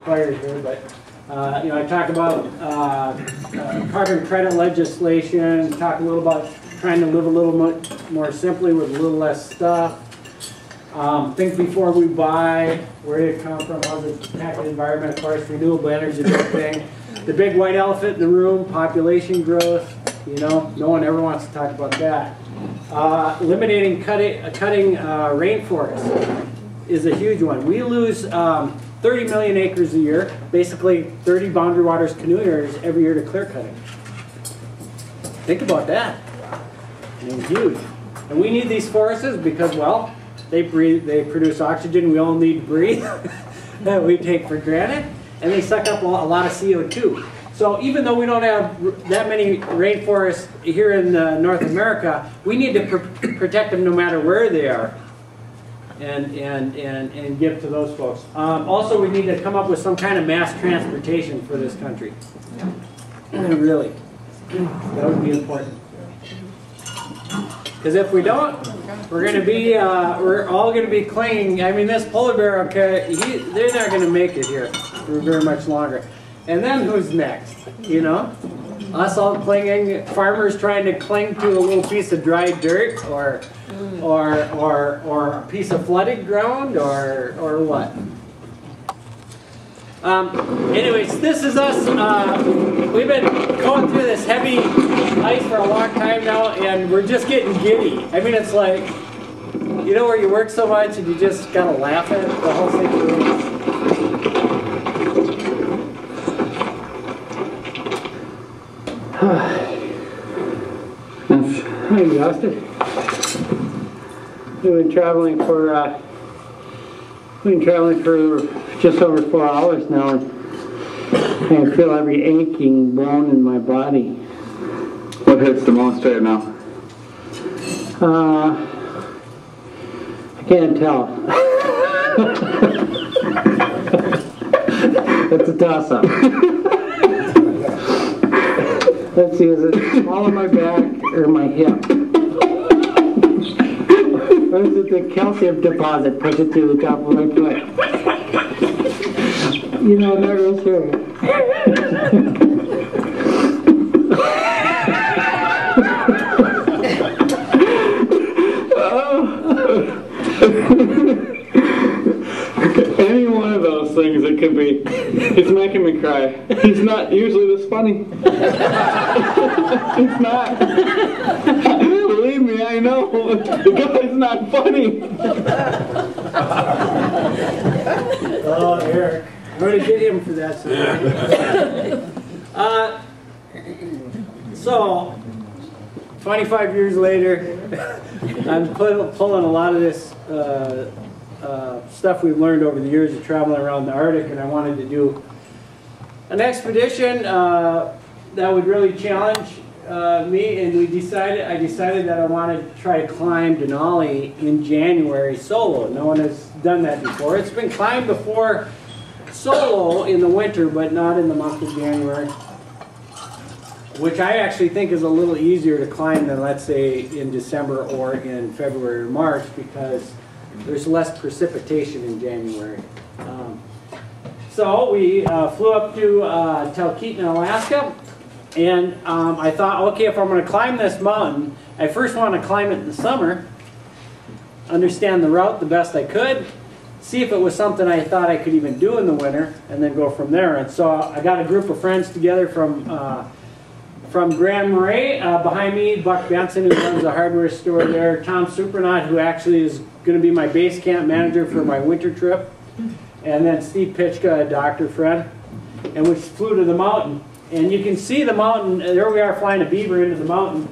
fire here, but you know, I talk about carbon credit legislation, talk a little about trying to live a little more simply with a little less stuff. Think before we buy, where did it come from, how's it impact the environment, of course, renewable energy is a big thing. The big white elephant in the room, population growth, you know, no one ever wants to talk about that. Eliminating cutting rainforests is a huge one. We lose 30 million acres a year, basically 30 boundary waters canoe areas every year to clear cutting. Think about that. I mean, huge. And we need these forests because, well, they produce oxygen we all need to breathe that we take for granted, and they suck up a lot of CO2. So even though we don't have that many rainforests here in North America, we need to protect them no matter where they are. And give to those folks. Also, we need to come up with some kind of mass transportation for this country. Really, that would be important. Because if we don't, we're going to be, we're all going to be clinging. I mean, this polar bear, okay, they're not going to make it here for very much longer. And then who's next? You know, us all clinging, farmers trying to cling to a little piece of dry dirt, or a piece of flooded ground, or what? Anyways, this is us. We've been going through this heavy ice for a long time now, and we're just getting giddy. I mean, it's like, you know, where you work so much and you just gotta laugh at the whole situation. I'm exhausted. We've been traveling for just over 4 hours now, and I feel every aching bone in my body. What hurts the most right now? I can't tell. It's a toss-up. Let's see, is it all on my back or my hip? Or is it the calcium deposit pushing through the top of my foot? You know, I'm not real sure. Any one of those things it could be. He's making me cry. He's not usually this funny. He's not. Believe me, I know. The guy's not funny. Oh, Eric. I'm going to get him for that sometime. So, 25 years later, I'm pulling a lot of this stuff we've learned over the years of traveling around the Arctic, and I wanted to do an expedition that would really challenge me, and I decided that I wanted to try to climb Denali in January solo. No one has done that before. It's been climbed before solo in the winter, but not in the month of January, which I actually think is a little easier to climb than, let's say, in December or in February or March, because there's less precipitation in January. So we flew up to Talkeetna, Alaska, and I thought, okay, if I'm going to climb this mountain, I first want to climb it in the summer, understand the route the best I could, see if it was something I thought I could even do in the winter, and then go from there. And so I got a group of friends together from Grand Marais, behind me, Buck Benson, who runs a hardware store there, Tom Supernaut, who actually is going to be my base camp manager for my winter trip, and then Steve Pitchka, a doctor friend, and we flew to the mountain. And you can see the mountain. There we are flying a beaver into the mountain,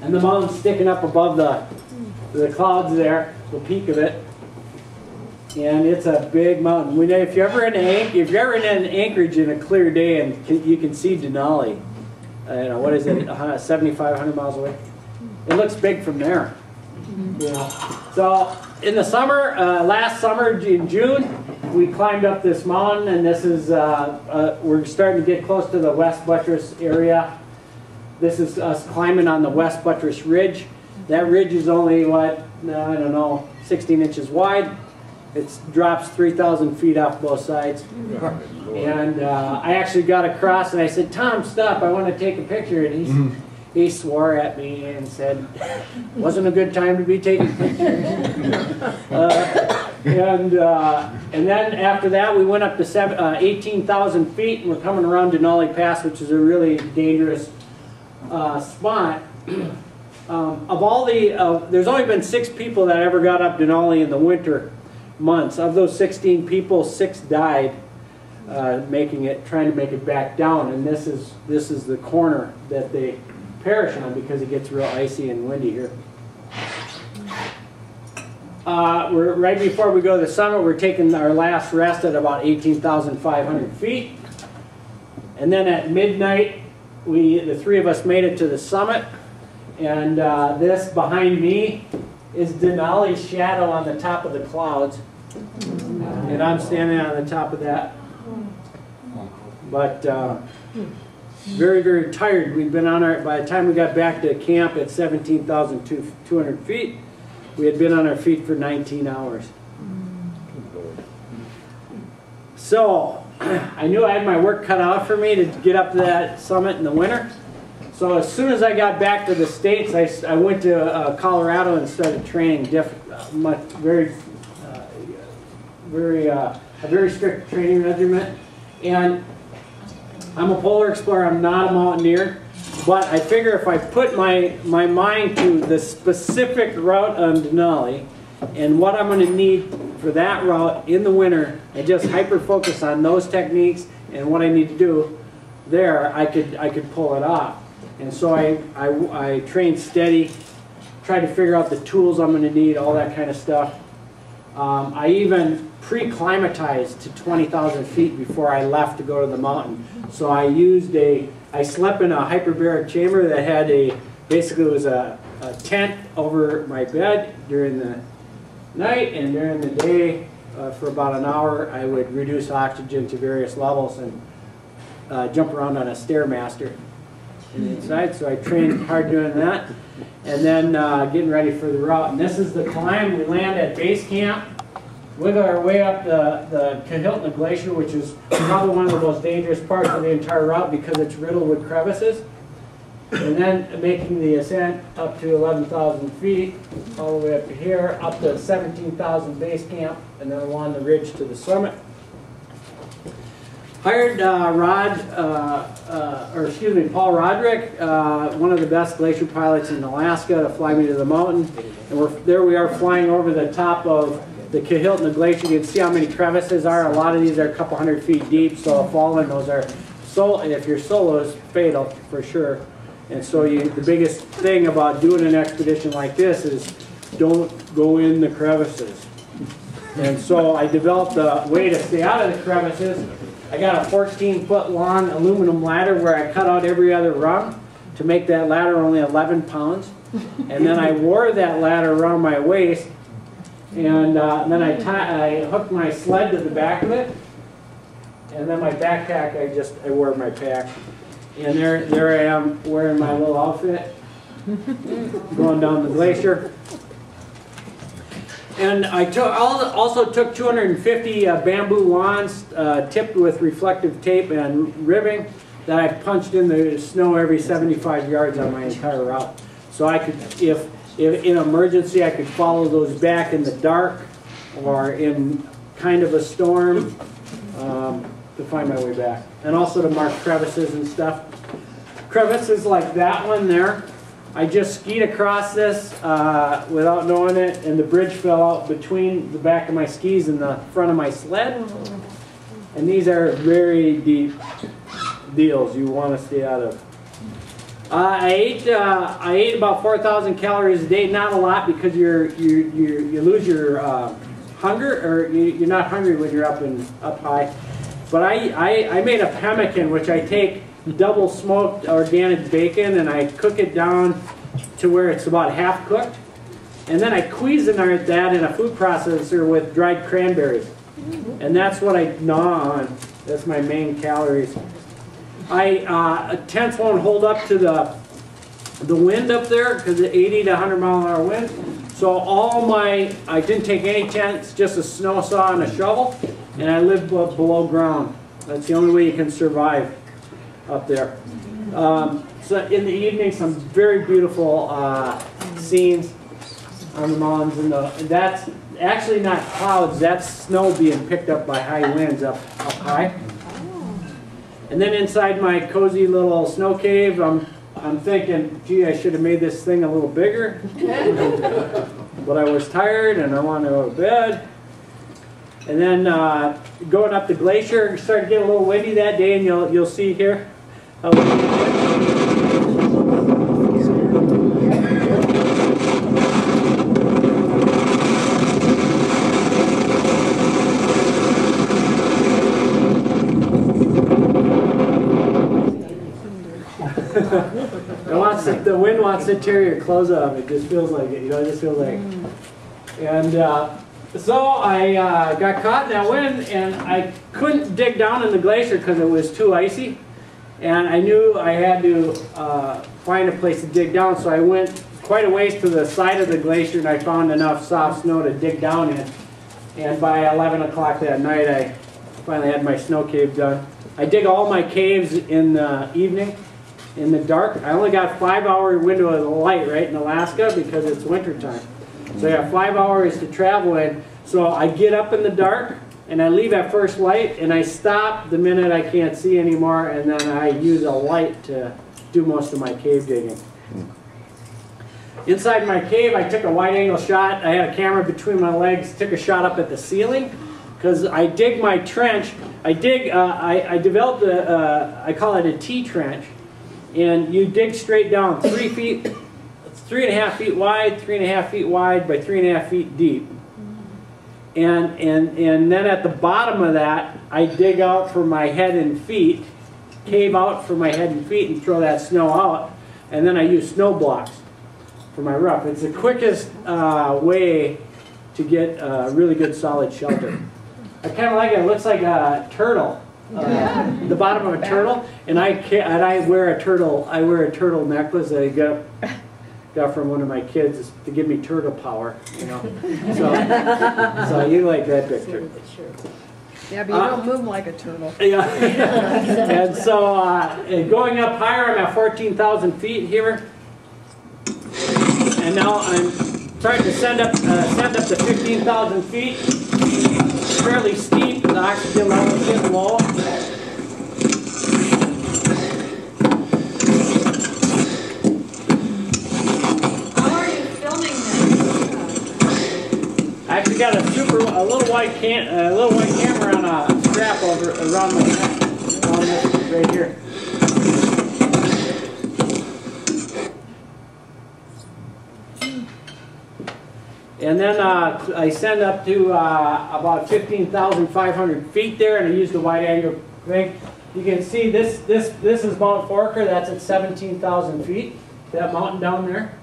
and the mountain's sticking up above the clouds there, the peak of it. And it's a big mountain. If you're ever in Anchorage in a clear day and you can see Denali, you know, what is it, 7,500 miles away? It looks big from there. Yeah. So in the summer, last summer in June, we climbed up this mountain, and this is, we're starting to get close to the West Buttress area. This is us climbing on the West Buttress Ridge. That ridge is only, what, I don't know, 16 inches wide. It drops 3,000 feet off both sides. And I actually got across and I said, Tom, stop, I want to take a picture. And he swore at me and said, wasn't a good time to be taking pictures. And then after that, we went up to 18,000 feet, and we're coming around Denali Pass, which is a really dangerous spot. Of all the, there's only been 6 people that ever got up Denali in the winter months. Of those 16 people, 6 died trying to make it back down. And this is the corner that they perish on because it gets real icy and windy here. We're right before we go to the summit. We're taking our last rest at about 18,500 feet. And then at midnight, the 3 of us made it to the summit. And this behind me is Denali's shadow on the top of the clouds. And I'm standing on the top of that. But very, very tired. We've been on by the time we got back to camp at 17,200 feet, we had been on our feet for 19 hours. So I knew I had my work cut out for me to get up to that summit in the winter. So as soon as I got back to the States, I went to Colorado and started training a very strict training regimen. And I'm a polar explorer, I'm not a mountaineer, but I figure if I put my mind to the specific route on Denali and what I'm going to need for that route in the winter, and just hyper-focus on those techniques and what I need to do there, I could pull it off. And so I trained steady, tried to figure out the tools I'm going to need, all that kind of stuff. I even pre-climatized to 20,000 feet before I left to go to the mountain. So I slept in a hyperbaric chamber that had basically it was a tent over my bed during the night, and during the day for about an hour I would reduce oxygen to various levels and jump around on a Stairmaster inside. So I trained hard doing that, and then getting ready for the route. And this is the climb. We land at base camp, wiggle our way up the Kahiltna Glacier, which is probably one of the most dangerous parts of the entire route because it's riddled with crevices. And then making the ascent up to 11,000 feet, all the way up to here, up to 17,000 base camp, and then along the ridge to the summit. Hired Paul Roderick, one of the best glacier pilots in Alaska, to fly me to the mountain. And there we are flying over the top of the Kahiltna Glacier. You can see how many crevices are. A lot of these are a couple hundred feet deep, so a fall in those are, if you're solo, is fatal for sure. And so the biggest thing about doing an expedition like this is don't go in the crevices. And so I developed a way to stay out of the crevices. I got a 14-foot long aluminum ladder where I cut out every other rung to make that ladder only 11 pounds. And then I wore that ladder around my waist, and then I hooked my sled to the back of it. And then my backpack, I wore my pack. And there I am wearing my little outfit, going down the glacier. And I also took 250 bamboo wands tipped with reflective tape and ribbing that I punched in the snow every 75 yards on my entire route. So I could, if in emergency, I could follow those back in the dark or in kind of a storm to find my way back. And also to mark crevices and stuff. Crevices like that one there. I just skied across this without knowing it, and the bridge fell out between the back of my skis and the front of my sled. And these are very deep deals you want to stay out of. I ate about 4,000 calories a day. Not a lot because you lose your hunger, or you're not hungry when you're up high. But I made a pemmican, which I take double smoked organic bacon and I cook it down to where it's about half cooked, and then I Cuisinart that in a food processor with dried cranberries, and that's what I gnaw on. That's my main calories. Tents won't hold up to the wind up there because of 80 to 100 mile an hour wind, So I didn't take any tents, just a snow saw and a shovel, and I lived below ground. That's the only way you can survive up there. So in the evening, some very beautiful scenes on the mountains, and that's actually not clouds, that's snow being picked up by high winds up high. And then inside my cozy little snow cave, I'm thinking, gee, I should have made this thing a little bigger. But I was tired and I wanted to go to bed. And then going up the glacier, it started to get a little windy that day, and you'll see here how windy it is. The wind wants to tear your clothes off. It just feels like it. You know, it just feels like. And so I got caught in that wind, and I couldn't dig down in the glacier because it was too icy. And I knew I had to find a place to dig down, so I went quite a ways to the side of the glacier, and I found enough soft snow to dig down in. And by 11 o'clock that night, I finally had my snow cave done. I dig all my caves in the evening. In the dark. I only got a 5-hour window of light, right, in Alaska because it's winter time. So I have 5 hours to travel in. So I get up in the dark and I leave at first light and I stop the minute I can't see anymore, and then I use a light to do most of my cave digging. Inside my cave, I took a wide angle shot. I had a camera between my legs, took a shot up at the ceiling because I dig my trench. I developed I call it a T-trench. And you dig straight down 3 feet, it's 3.5 feet wide, 3.5 feet wide by 3.5 feet deep. And then at the bottom of that, I dig out for my head and feet, cave out for my head and feet, and throw that snow out. And then I use snow blocks for my roof. It's the quickest way to get really good solid shelter. I kind of like it. It looks like a turtle. The bottom of a turtle, and I wear a turtle. I wear a turtle necklace that I got from one of my kids to give me turtle power. You know, so you like that picture. Yeah, but you don't move like a turtle. Yeah, and so going up higher, I'm at 14,000 feet here, and now I'm trying to send up to 15,000 feet. Fairly steep, the oxygen level is getting low. How are you filming this? I actually got a little white camera on a strap around my neck, on this right here. And then I send up to about 15,500 feet there, and I use the wide angle thing. You can see this is Mount Forker. That's at 17,000 feet. That mountain down there.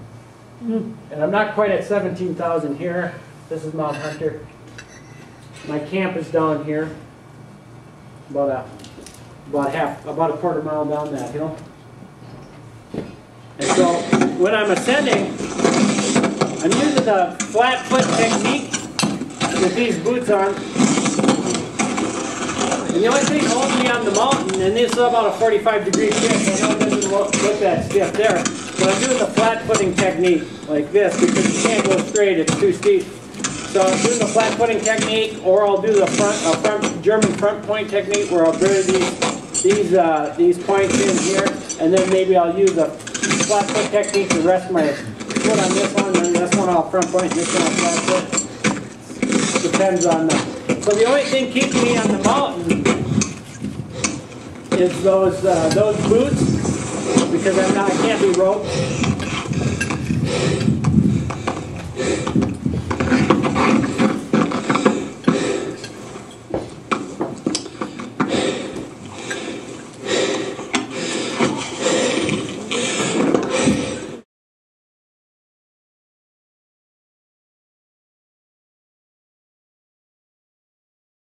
And I'm not quite at 17,000 here. This is Mount Hunter. My camp is down here, about a quarter mile down that hill. And so when I'm ascending, I'm using the flat foot technique with these boots on. And the only thing holding me on the mountain, and this is about a 45-degree shift, I know it doesn't look that stiff there, but I'm doing the flat footing technique like this because you can't go straight, it's too steep. So I'm doing the flat footing technique, or I'll do the German front point technique where I'll bury these points in here, and then maybe I'll use a flat foot technique to rest my foot on this one, and this one I'll front point, and this one I'll flat foot. Depends on the. So the only thing keeping me on the mountain is those boots, because I can't be roped.